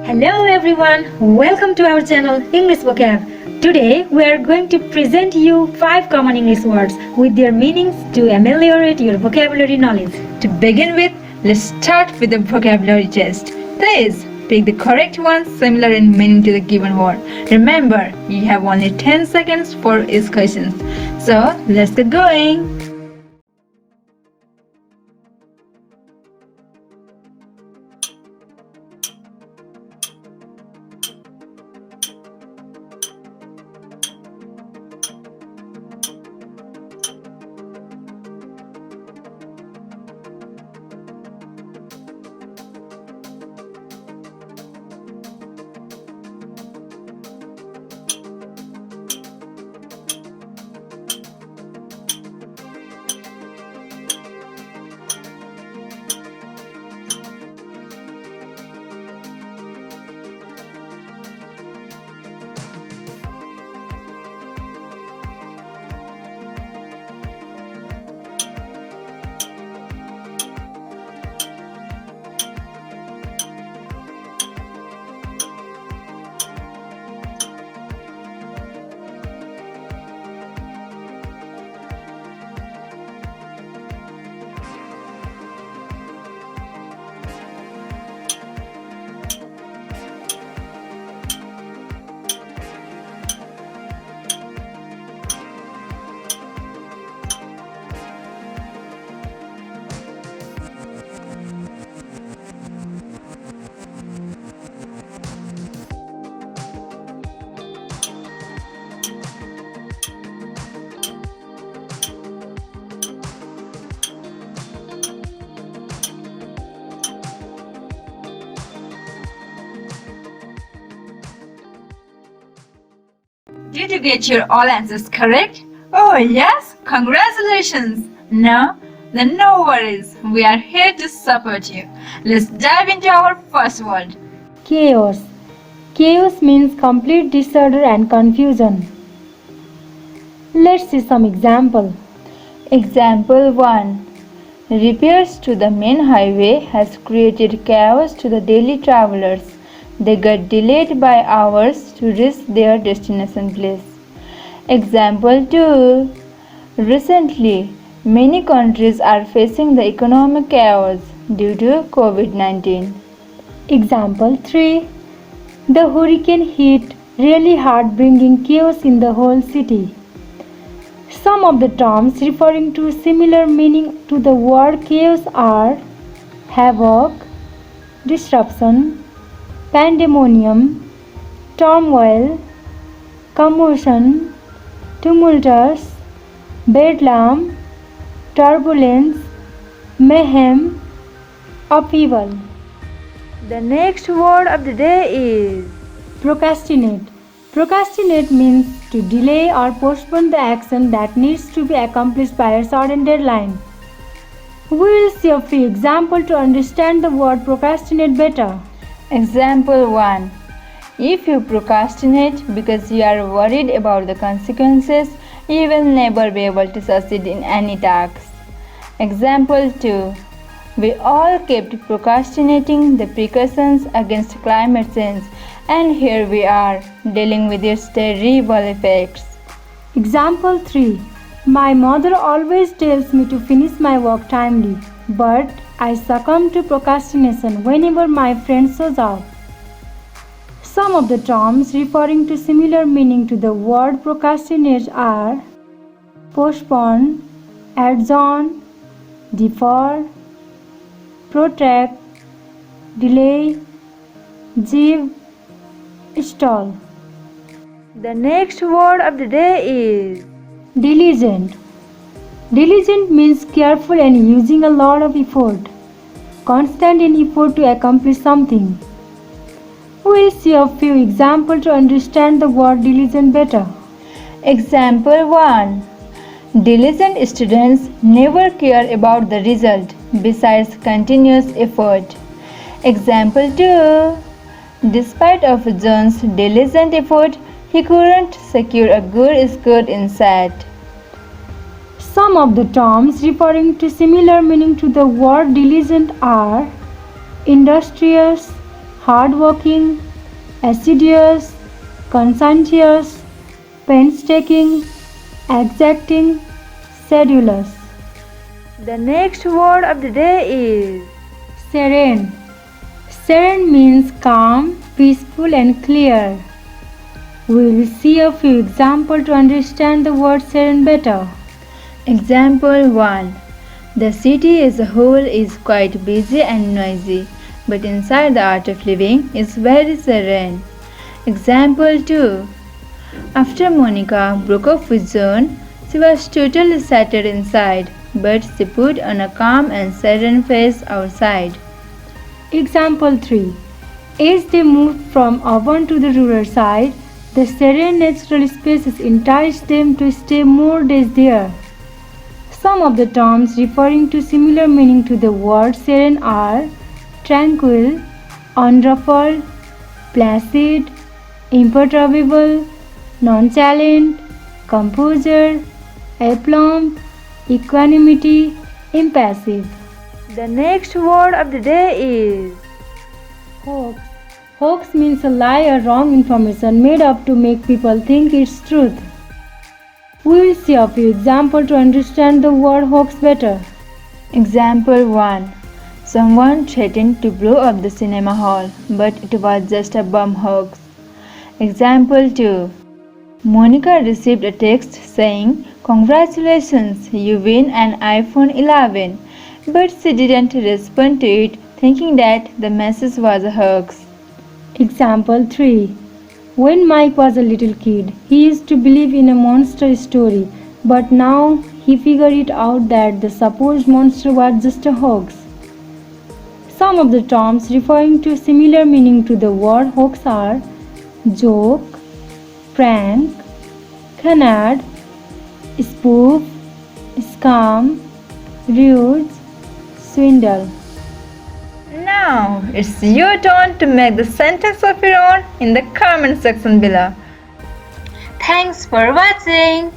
Hello everyone, welcome to our channel English Vocab. Today we are going to present you 5 common English words with their meanings to ameliorate your vocabulary knowledge. To begin with, let's start with the vocabulary test. Please pick the correct ones similar in meaning to the given word. Remember, you have only 10 seconds for each question. So, let's get going. Did you get your all answers correct? Oh yes, congratulations! No? Then no worries, we are here to support you. Let's dive into our first word. Chaos. Chaos means complete disorder and confusion. Let's see some example. Example 1. Repairs to the main highway has created chaos to the daily travelers. They got delayed by hours to reach their destination place. Example 2. Recently, many countries are facing the economic chaos due to COVID-19. Example 3. The hurricane hit really hard, bringing chaos in the whole city. Some of the terms referring to similar meaning to the word chaos are havoc, disruption, pandemonium, turmoil, commotion, tumultuous, bedlam, turbulence, mayhem, upheaval. The next word of the day is Procrastinate. Procrastinate means to delay or postpone the action that needs to be accomplished by a certain deadline. We will see a few examples to understand the word procrastinate better. Example 1. If you procrastinate because you are worried about the consequences, you will never be able to succeed in any task. Example 2. We all kept procrastinating the precautions against climate change, and here we are dealing with its terrible effects. Example 3. My mother always tells me to finish my work timely, but I succumb to procrastination whenever my friend shows up. Some of the terms referring to similar meaning to the word procrastinate are postpone, adjourn, defer, protract, delay, give, stall. The next word of the day is Diligent. Diligent means careful and using a lot of effort, constant in effort to accomplish something. We'll see a few examples to understand the word diligent better. Example 1. Diligent students never care about the result besides continuous effort. Example 2. Despite of John's diligent effort, he couldn't secure a good score in SAT. Some of the terms referring to similar meaning to the word diligent are industrious, hardworking, assiduous, conscientious, painstaking, exacting, sedulous. The next word of the day is Serene. Serene means calm, peaceful, and clear. We will see a few examples to understand the word serene better. Example 1. The city as a whole is quite busy and noisy, but inside the art of living is very serene. Example 2. After Monica broke up with John, she was totally shattered inside, but she put on a calm and serene face outside. Example 3. As they moved from urban to the rural side, the serene natural spaces enticed them to stay more days there. Some of the terms referring to similar meaning to the word serene are tranquil, unruffled, placid, imperturbable, nonchalant, composure, aplomb, equanimity, impassive. The next word of the day is Hoax. Hoax means a lie or wrong information made up to make people think it's truth. We will see a few examples to understand the word hoax better. Example 1. Someone threatened to blow up the cinema hall, but it was just a bomb hoax. Example 2. Monica received a text saying, "Congratulations, you win an iPhone 11." But she didn't respond to it, thinking that the message was a hoax. Example 3. When Mike was a little kid, he used to believe in a monster story, but now he figured it out that the supposed monster was just a hoax. Some of the terms referring to similar meaning to the word hoax are joke, prank, canard, spoof, scam, ruse, swindle. Now it's your turn to make the sentence of your own in the comment section below. Thanks for watching.